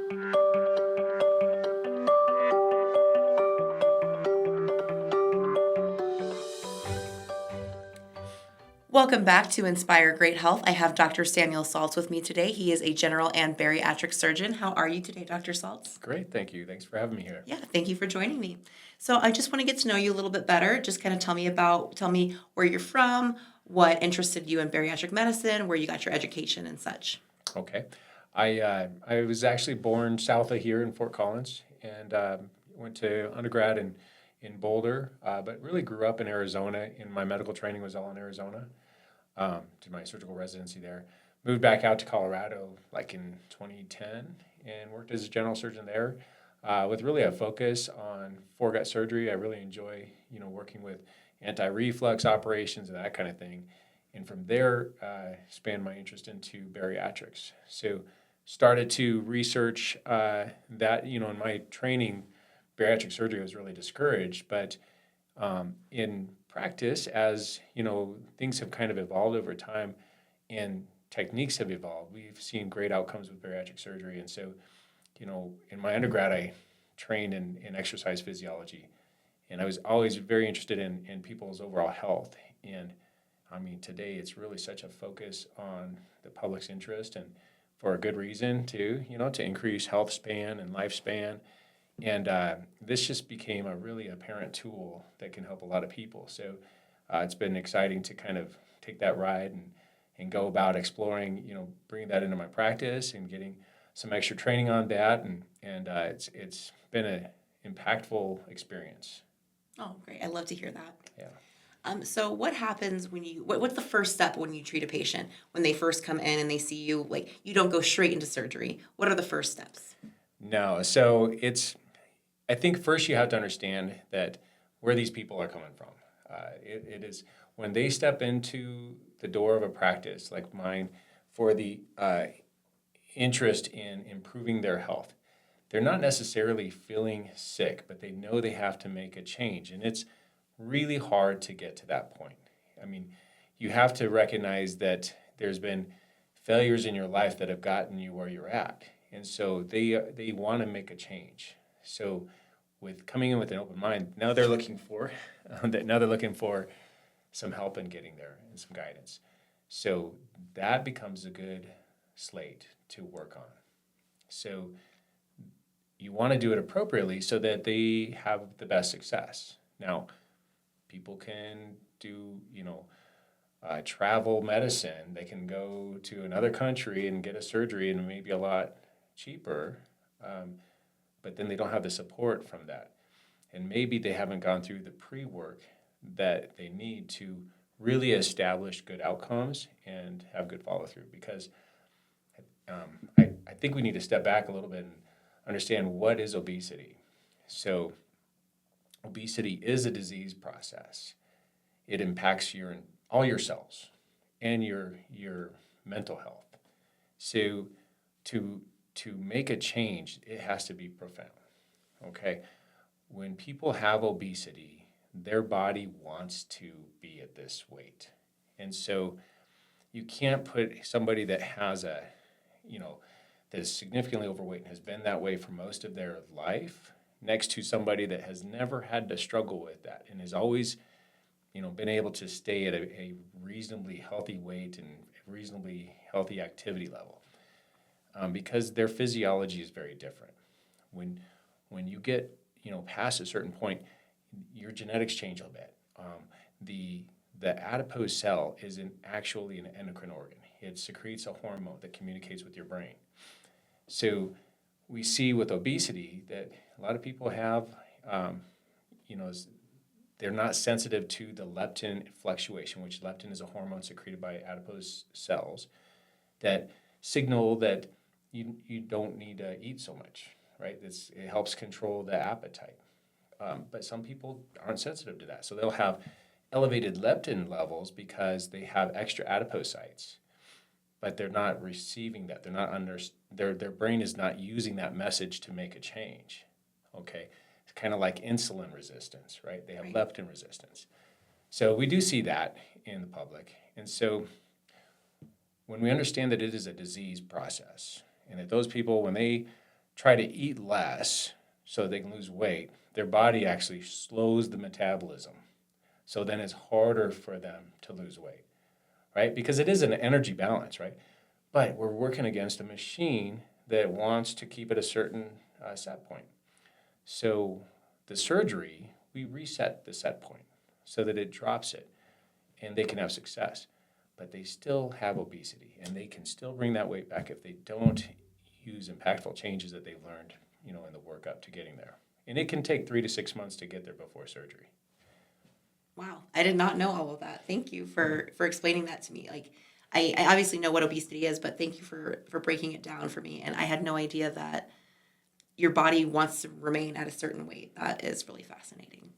Welcome back to Inspire Great Health. I have Dr. Samuel Saltz with me today. He is a general and bariatric surgeon. How are you today, Dr. Saltz? Great, thank you. Thanks for having me here. Yeah, thank you for joining me. So I just want to get to know you a little bit better. Just kind of tell me where you're from, what interested you in bariatric medicine, where you got your education and such. Okay. I was actually born south of here in Fort Collins and went to undergrad in Boulder, but really grew up in Arizona. And my medical training was all in Arizona. Did my surgical residency there. Moved back out to Colorado like in 2010 and worked as a general surgeon there with really a focus on foregut surgery. I really enjoy, working with anti-reflux operations and that kind of thing. And from there, spanned my interest into bariatrics. So started to research that, in my training, bariatric surgery was really discouraged, but in practice, as things have kind of evolved over time and techniques have evolved, we've seen great outcomes with bariatric surgery. And so, in my undergrad, I trained in exercise physiology, and I was always very interested in people's overall health. And I mean, today it's really such a focus on the public's interest, and for a good reason too, to increase health span and lifespan. And this just became a really apparent tool that can help a lot of people. So it's been exciting to kind of take that ride and go about exploring, bringing that into my practice and getting some extra training on that. And it's been an impactful experience. Oh, great. I love to hear that. Yeah. So what happens when what's the first step when you treat a patient? When they first come in and they see you, like you don't go straight into surgery. What are the first steps? No, so I think first you have to understand that where these people are coming from. It is when they step into the door of a practice like mine for the interest in improving their health. They're not necessarily feeling sick, but they know they have to make a change. And it's really hard to get to that point. I mean, you have to recognize that there's been failures in your life that have gotten you where you're at. And so they want to make a change. So with coming in with an open mind, now they're looking for some help in getting there and some guidance. So that becomes a good slate to work on. So you want to do it appropriately so that they have the best success. Now, people can do, travel medicine. They can go to another country and get a surgery and maybe a lot cheaper, but then they don't have the support from that. And maybe they haven't gone through the pre-work that they need to really establish good outcomes and have good follow-through. Because I think we need to step back a little bit and understand what is obesity. So obesity is a disease process. It impacts all your cells and your mental health. So to make a change, it has to be profound. Okay? When people have obesity, their body wants to be at this weight. And so you can't put somebody that has that is significantly overweight and has been that way for most of their life next to somebody that has never had to struggle with that and has always, been able to stay at a reasonably healthy weight and reasonably healthy activity level, because their physiology is very different. When you get, past a certain point, your genetics change a bit. The adipose cell is actually an endocrine organ. It secretes a hormone that communicates with your brain. So we see with obesity that a lot of people have, they're not sensitive to the leptin fluctuation, which leptin is a hormone secreted by adipose cells that signal that you don't need to eat so much, right? It helps control the appetite. But some people aren't sensitive to that. So they'll have elevated leptin levels because they have extra adipocytes, but they're not receiving that. They're not their brain is not using that message to make a change. Okay, it's kind of like insulin resistance, right? They have leptin resistance. So we do see that in the public. And so when we understand that it is a disease process and that those people, when they try to eat less so they can lose weight, their body actually slows the metabolism. So then it's harder for them to lose weight, right? Because it is an energy balance, right? But we're working against a machine that wants to keep at a certain set point. So the surgery, we reset the set point so that it drops it and they can have success. But they still have obesity and they can still bring that weight back if they don't use impactful changes that they've learned, in the workup to getting there. And it can take 3 to 6 months to get there before surgery. Wow, I did not know all of that. Thank you for explaining that to me. Like, I obviously know what obesity is, but thank you for breaking it down for me. And I had no idea that your body wants to remain at a certain weight. That is really fascinating.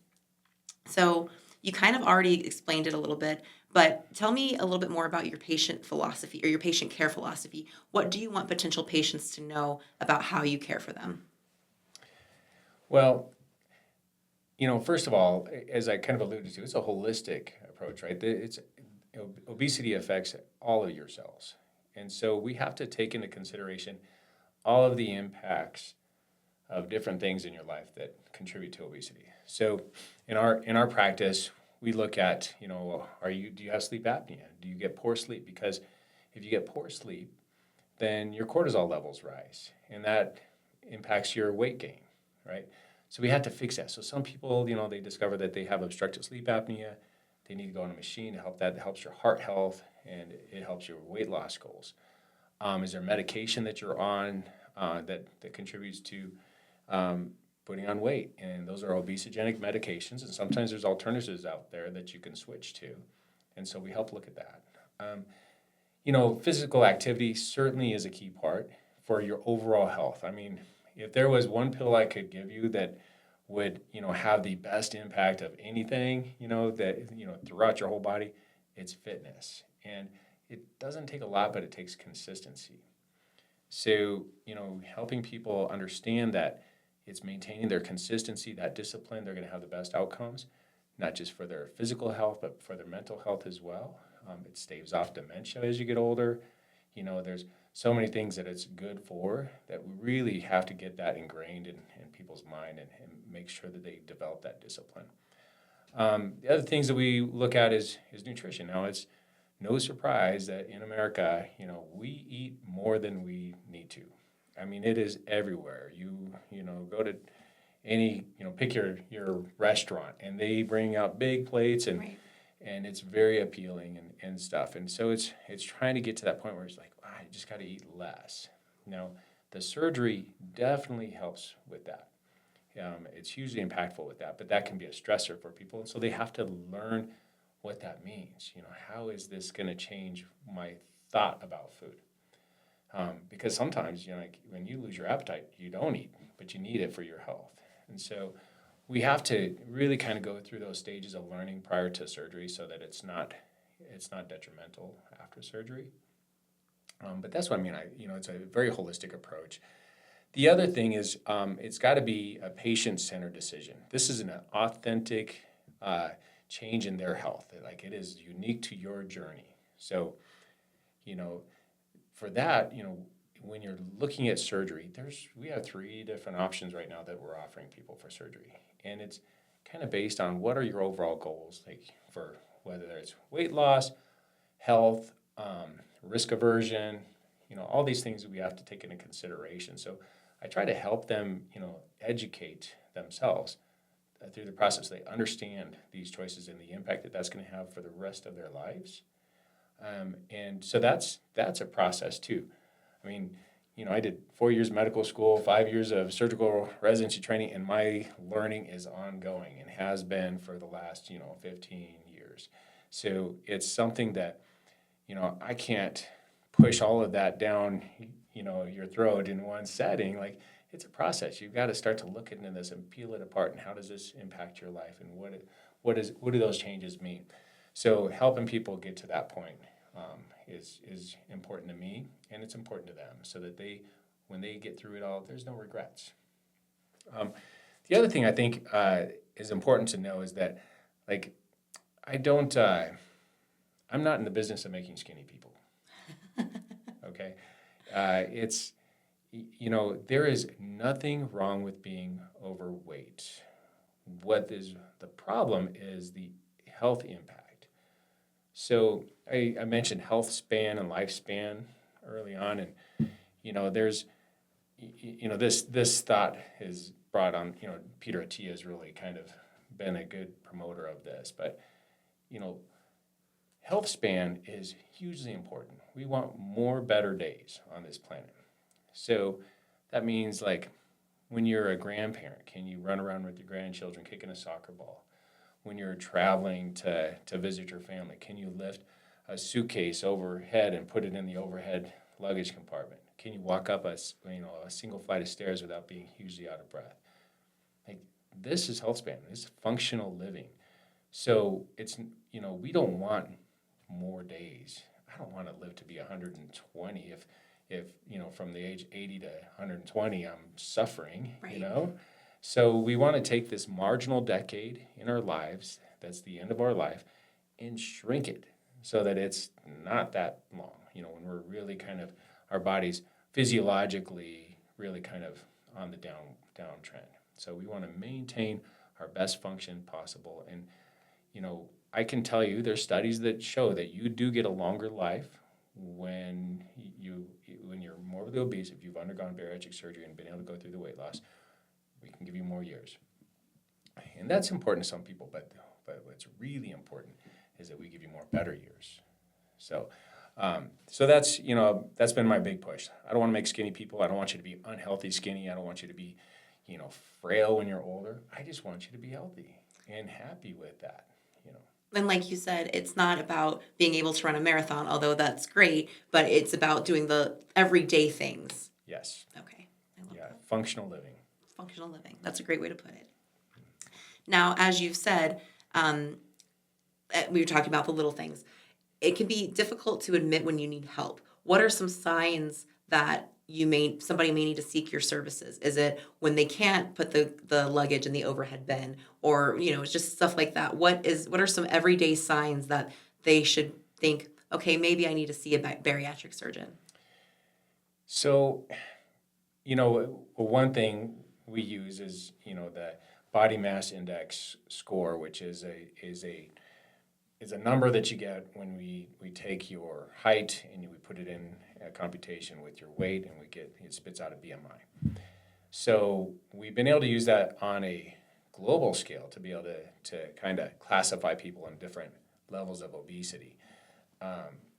So you kind of already explained it a little bit, but tell me a little bit more about your patient philosophy or your patient care philosophy. What do you want potential patients to know about how you care for them? Well, first of all, as I kind of alluded to, it's a holistic approach, right? Obesity affects all of your cells. And so we have to take into consideration all of the impacts of different things in your life that contribute to obesity. So in our practice, we look at, do you have sleep apnea? Do you get poor sleep? Because if you get poor sleep, then your cortisol levels rise, and that impacts your weight gain, right? So we had to fix that. So some people, they discover that they have obstructive sleep apnea. They need to go on a machine to help that. It helps your heart health, and it helps your weight loss goals. Is there medication that you're on that contributes to putting on weight? And those are obesogenic medications, and sometimes there's alternatives out there that you can switch to. And so we help look at that. Physical activity certainly is a key part for your overall health. I mean, if there was one pill I could give you that would, have the best impact of anything, throughout your whole body, it's fitness. And it doesn't take a lot, but it takes consistency. So, helping people understand that it's maintaining their consistency, that discipline, they're going to have the best outcomes, not just for their physical health, but for their mental health as well. It staves off dementia as you get older. There's so many things that it's good for that we really have to get that ingrained in people's mind and make sure that they develop that discipline. The other things that we look at is nutrition. Now, it's no surprise that in America, we eat more than we need to. I mean, it is everywhere. You go to any, pick your restaurant, and they bring out big plates, and Right. and it's very appealing and stuff. And so it's trying to get to that point where it's like, I just got to eat less. The surgery definitely helps with that. It's hugely impactful with that, but that can be a stressor for people. And so they have to learn what that means. How is this going to change my thought about food? Because sometimes, like when you lose your appetite, you don't eat, but you need it for your health. And so we have to really kind of go through those stages of learning prior to surgery so that it's not detrimental after surgery. But that's what I mean. It's a very holistic approach. The other thing is it's got to be a patient-centered decision. This is an authentic change in their health. Like, it is unique to your journey. So, for that, when you're looking at surgery, we have 3 different options right now that we're offering people for surgery. And it's kind of based on what are your overall goals, like for whether it's weight loss, health, risk aversion, all these things that we have to take into consideration. So I try to help them, educate themselves through the process. They understand these choices and the impact that that's going to have for the rest of their lives. And so that's a process too. I mean, I did 4 years of medical school, 5 years of surgical residency training, and my learning is ongoing and has been for the last, 15 years. So it's something that, I can't push all of that down, your throat in one setting. Like, it's a process. You've got to start to look into this and peel it apart. And how does this impact your life? And what do those changes mean? So helping people get to that point is important to me, and it's important to them, so that when they get through it all, there's no regrets. The other thing I think is important to know is that, like, I'm not in the business of making skinny people. Okay, it's there is nothing wrong with being overweight. What is the problem is the health impact. So I mentioned health span and lifespan early on, and there's this thought is brought on. Peter Attia has really kind of been a good promoter of this, but you know, health span is hugely important. We want more better days on this planet. So that means like when you're a grandparent, can you run around with your grandchildren kicking a soccer ball? When you're traveling to visit your family, can you lift a suitcase overhead and put it in the overhead luggage compartment? Can you walk up a single flight of stairs without being hugely out of breath? Like this is health span. This is functional living. So it's we don't want more days. I don't want to live to be 120 if from the age 80 to 120 I'm suffering, Right. So we want to take this marginal decade in our lives, that's the end of our life, and shrink it so that it's not that long, when we're really kind of, our body's physiologically really kind of on the downtrend. So we want to maintain our best function possible. And, I can tell you there's studies that show that you do get a longer life when you're morbidly obese. If you've undergone bariatric surgery and been able to go through the weight loss, we can give you more years. And that's important to some people, but what's really important is that we give you more better years. So that's that's been my big push. I don't want to make skinny people. I don't want you to be unhealthy skinny. I don't want you to be frail when you're older. I just want you to be healthy and happy with that. And like you said, it's not about being able to run a marathon, although that's great, but it's about doing the everyday things. Yes. Okay. I love that. Functional living. Functional living. That's a great way to put it. Now, as you've said, we were talking about the little things. It can be difficult to admit when you need help. What are some signs that somebody may need to seek your services? Is it when they can't put the luggage in the overhead bin, or it's just stuff like that? What are some everyday signs that they should think, okay, maybe I need to see a bariatric surgeon? So, one thing we use is the body mass index score, which is a number that you get when we take your height and we put it in a computation with your weight, and it spits out a BMI. So we've been able to use that on a global scale to be able to kind of classify people in different levels of obesity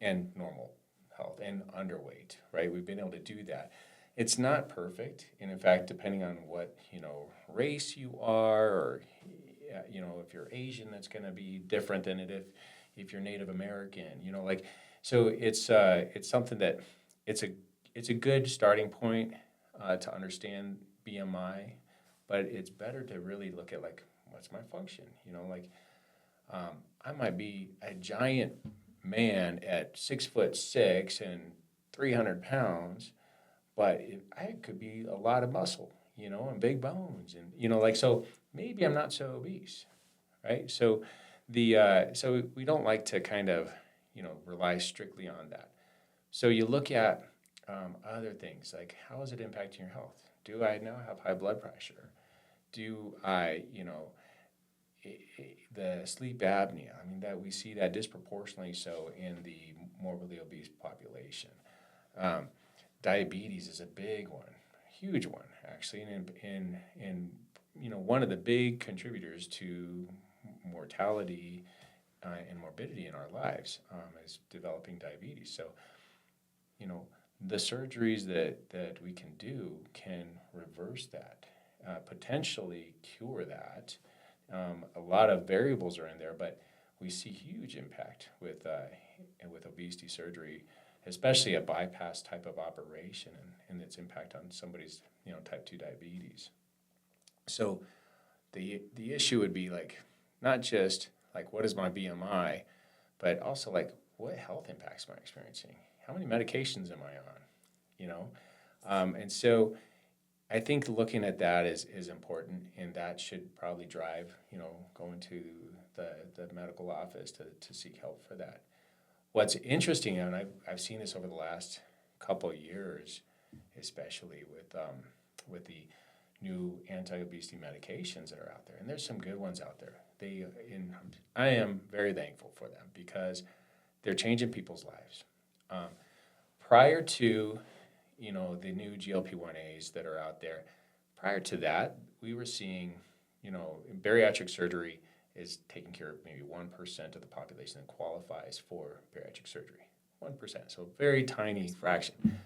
and normal health and underweight, right? We've been able to do that. It's not perfect, and in fact, depending on what race you are, or if you're Asian, that's going to be different than it if you're Native American. So it's something that it's a good starting point to understand BMI, but it's better to really look at what's my function. I might be a giant man at 6'6" and 300 pounds, but I could be a lot of muscle, and big bones, and so maybe I'm not so obese, right? So so we don't like to kind of rely strictly on that. So you look at other things like, how is it impacting your health? Do I now have high blood pressure? Do I the sleep apnea? I mean, that we see that disproportionately so in the morbidly obese population. Diabetes is a big one, huge one actually, and one of the big contributors to mortality and morbidity in our lives is developing diabetes. So, the surgeries that we can do can reverse that, potentially cure that. A lot of variables are in there, but we see huge impact with obesity surgery, especially a bypass type of operation, and its impact on somebody's type 2 diabetes. So the issue would be not just what is my BMI, but also what health impacts am I experiencing? How many medications am I on? And so I think looking at that is important, and that should probably drive going to the medical office to seek help for that. What's interesting, and I've seen this over the last couple of years, especially with the new anti-obesity medications that are out there. And there's some good ones out there. I am very thankful for them because they're changing people's lives. Prior to, the new GLP-1As that are out there, prior to that, we were seeing, bariatric surgery is taking care of maybe 1% of the population that qualifies for bariatric surgery. 1%, so a very tiny fraction.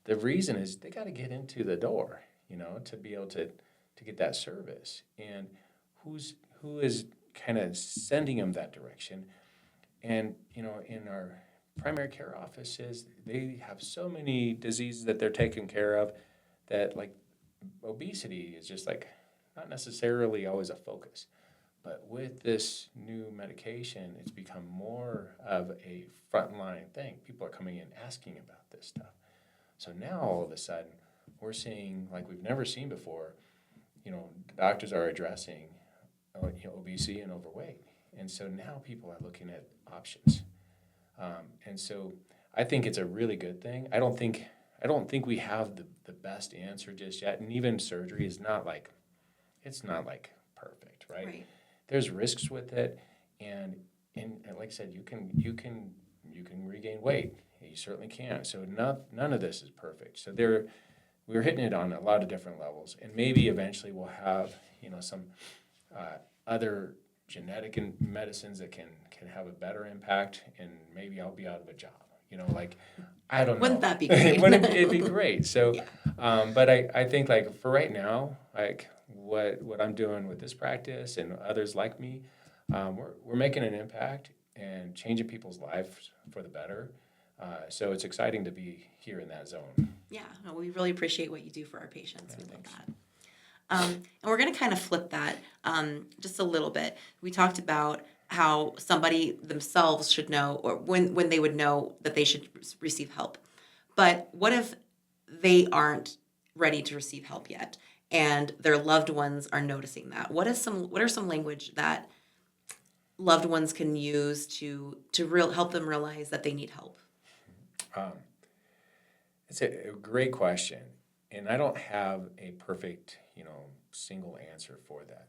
The reason is they got to get into the door, to be able to get that service. And who is kind of sending them that direction? And, in our primary care offices, they have so many diseases that they're taking care of that, like, obesity is just, like, not necessarily always a focus. But with this new medication, it's become more of a frontline thing. People are coming in asking about this stuff. So now all of a sudden, we're seeing, like we've never seen before, doctors are addressing obesity and overweight. And so now people are looking at options. And so I think it's a really good thing. I don't think we have the best answer just yet. And even surgery is not like perfect, right? There's risks with it, and like I said, you can regain weight. You certainly can. So none of this is perfect. So we're hitting it on a lot of different levels, and maybe eventually we'll have some other genetic medicines that can have a better impact, and maybe I'll be out of a job. I don't know. Wouldn't that be great? Wouldn't it be great? So, Yeah. But I think, like, for right now, like what I'm doing with this practice and others like me, we're making an impact and changing people's lives for the better. So it's exciting to be here in that zone. Yeah, no, we really appreciate what you do for our patients. Yeah, We love thanks. that. And we're going to kind of flip that just a little bit. We talked about how somebody themselves should know, or when they would know that they should receive help. But what if they aren't ready to receive help yet, and their loved ones are noticing that? What are some language that loved ones can use to help them realize that they need help? It's a great question, and I don't have a perfect, single answer for that.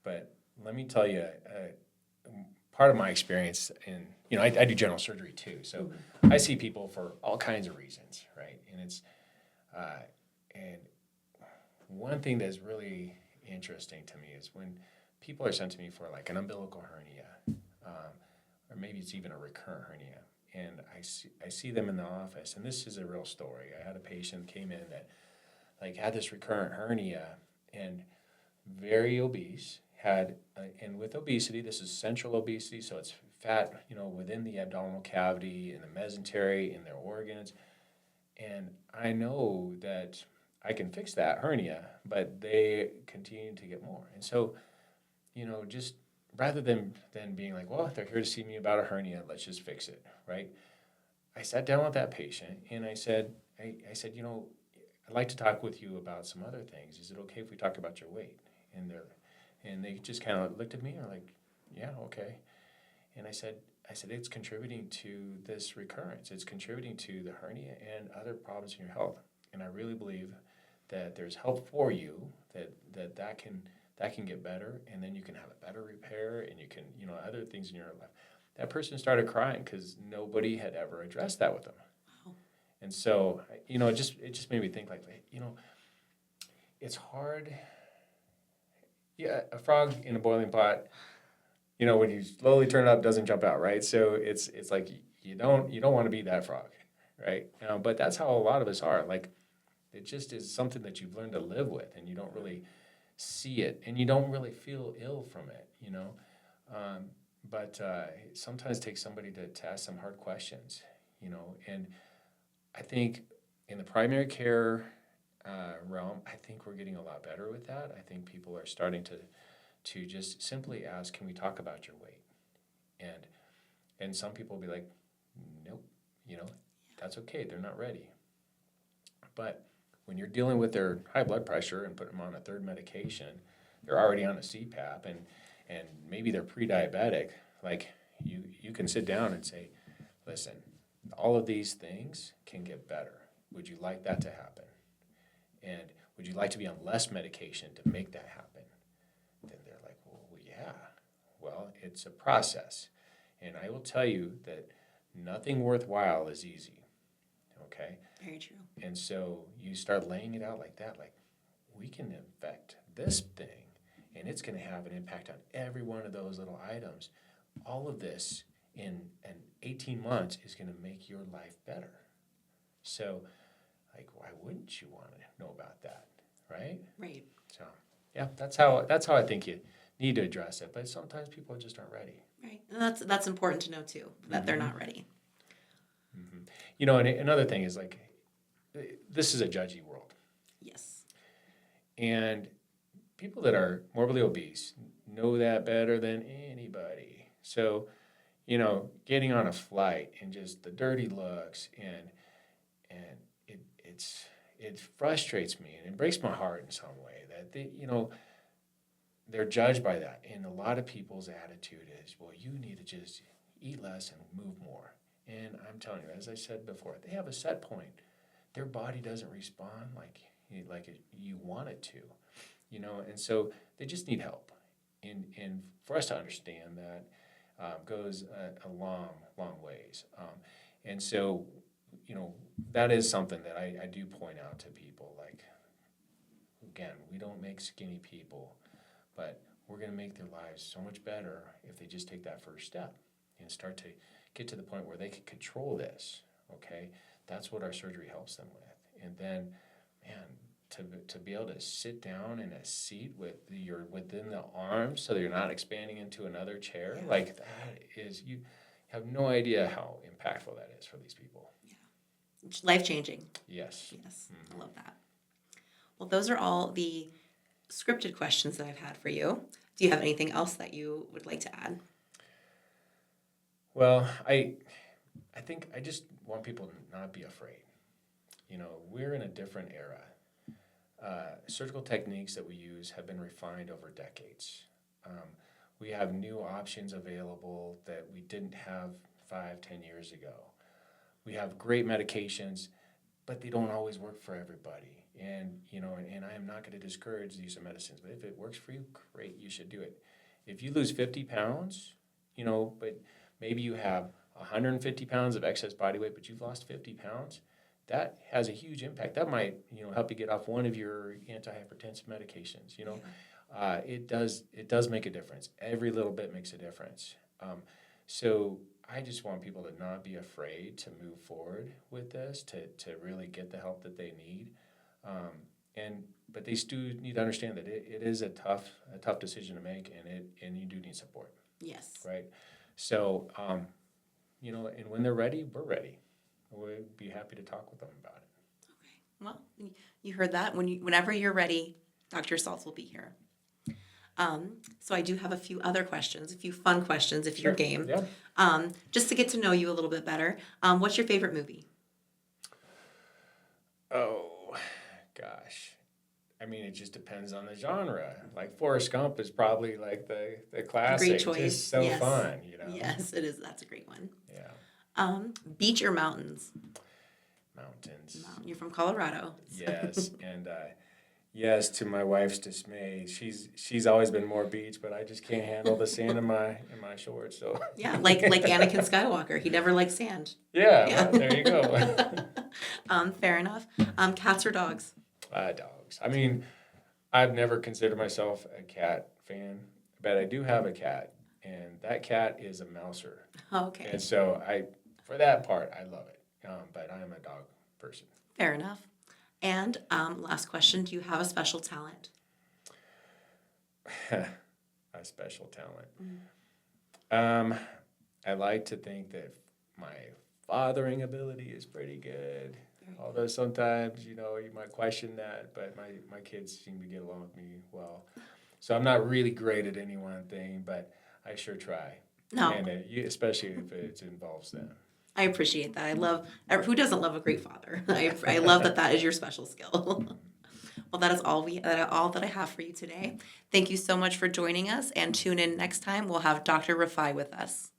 But let me tell you, part of my experience in, I do general surgery too, so I see people for all kinds of reasons, right? And it's, and one thing that's really interesting to me is when people are sent to me for, like, an umbilical hernia, or maybe it's even a recurrent hernia, and I see them in the office, and this is a real story. I had a patient came in that, like, had this recurrent hernia and very obese, and with obesity, this is central obesity, so it's fat, within the abdominal cavity, in the mesentery, in their organs, and I know that I can fix that hernia, but they continue to get more. And so, just rather than being like, well, they're here to see me about a hernia, let's just fix it, right? I sat down with that patient and I said, I'd like to talk with you about some other things. Is it okay if we talk about your weight? And they just kind of looked at me and were like, yeah, okay. And I said, it's contributing to this recurrence. It's contributing to the hernia and other problems in your health. And I really believe that there's help for you, that can get better, and then you can have a better repair, and you can, other things in your life. That person started crying because nobody had ever addressed that with them. Wow. And so, it just made me think, like, it's hard. Yeah, a frog in a boiling pot, when you slowly turn it up, doesn't jump out, right? So it's like you don't want to be that frog, right? But that's how a lot of us are. Like, it just is something that you've learned to live with, and you don't really see it, and you don't really feel ill from it, But it sometimes takes somebody to ask some hard questions, And I think in the primary care realm, I think we're getting a lot better with that. I think people are starting to just simply ask, can we talk about your weight? And some people will be like, nope, that's okay. They're not ready. But when you're dealing with their high blood pressure and put them on a third medication, they're already on a CPAP and maybe they're pre-diabetic, like you can sit down and say, listen, all of these things can get better. would you like that to happen? And would you like to be on less medication to make that happen? Then they're like, well, yeah. Well, it's a process. And I will tell you that nothing worthwhile is easy, okay? Very true. And so you start laying it out like that, like, we can affect this thing, and it's going to have an impact on every one of those little items. All of this in 18 months is going to make your life better. So, like, why wouldn't you want to know about that, right? Right. So, yeah, that's how I think you need to address it. But sometimes people just aren't ready. Right. And that's important to know too, that they're not ready. Mm-hmm. You know, and another thing is, like, this is a judgy world. Yes. And people that are morbidly obese know that better than anybody. So, you know, getting on a flight and just the dirty looks and it frustrates me and it breaks my heart in some way that they're judged by that. And a lot of people's attitude is, well, you need to just eat less and move more. And I'm telling you, as I said before, they have a set point. Their body doesn't respond like you want it to, you know, and so they just need help. And for us to understand that goes a long ways. And so, you know, that is something that I do point out to people. Like, again, we don't make skinny people, but we're going to make their lives so much better if they just take that first step and start to get to the point where they can control this, okay? That's what our surgery helps them with. And then, man, to be able to sit down in a seat you're within the arms so that you're not expanding into another chair, like that is, you have no idea how impactful that is for these people. Yeah. Life-changing. Yes. Yes. Mm-hmm. I love that. Well, those are all the scripted questions that I've had for you. Do you have anything else that you would like to add? Well, I think I just want people to not be afraid. You know, we're in a different era. Surgical techniques that we use have been refined over decades. We have new options available that we didn't have 5-10 years ago. We have great medications, but they don't always work for everybody. And, you know, and I am not going to discourage the use of medicines, but if it works for you, great, you should do it. If you lose 50 pounds, you know, but maybe you have 150 pounds of excess body weight, but you've lost 50 pounds, that has a huge impact. That might, you know, help you get off one of your antihypertensive medications, you know. Yeah. It does make a difference. Every little bit makes a difference. So I just want people to not be afraid to move forward with this, to really get the help that they need. But they do need to understand that it is a tough decision to make, and you do need support. Yes. Right. So, you know, and when they're ready, we're ready. We'd be happy to talk with them about it. Okay. Well, you heard that. Whenever you're ready, Dr. Saltz will be here. So I do have a few other questions, a few fun questions if you're game. Yeah. Just to get to know you a little bit better. What's your favorite movie? Oh, gosh. I mean, it just depends on the genre. Like Forrest Gump is probably like the classic. Great choice. Just so yes. fun, you know. Yes, it is. That's a great one. Yeah. Beach or mountains? Mountains. You're from Colorado. Yes, and yes, to my wife's dismay, she's always been more beach, but I just can't handle the sand in my shorts. So yeah, like Anakin Skywalker, he never liked sand. Yeah. Well, there you go. Fair enough. Cats or dogs? Dogs. I mean, I've never considered myself a cat fan, but I do have a cat, and that cat is a mouser. Okay. And so for that part, I love it. But I am a dog person. Fair enough. And last question, do you have a special talent? A special talent. Mm-hmm. I like to think that my fathering ability is pretty good. Although sometimes, you know, you might question that, but my kids seem to get along with me well. So I'm not really great at any one thing, but I sure try. No. And especially if it involves them. I appreciate that. I love, who doesn't love a great father? I love that is your special skill. Well, that is all that I have for you today. Thank you so much for joining us, and tune in next time. We'll have Dr. Rafai with us.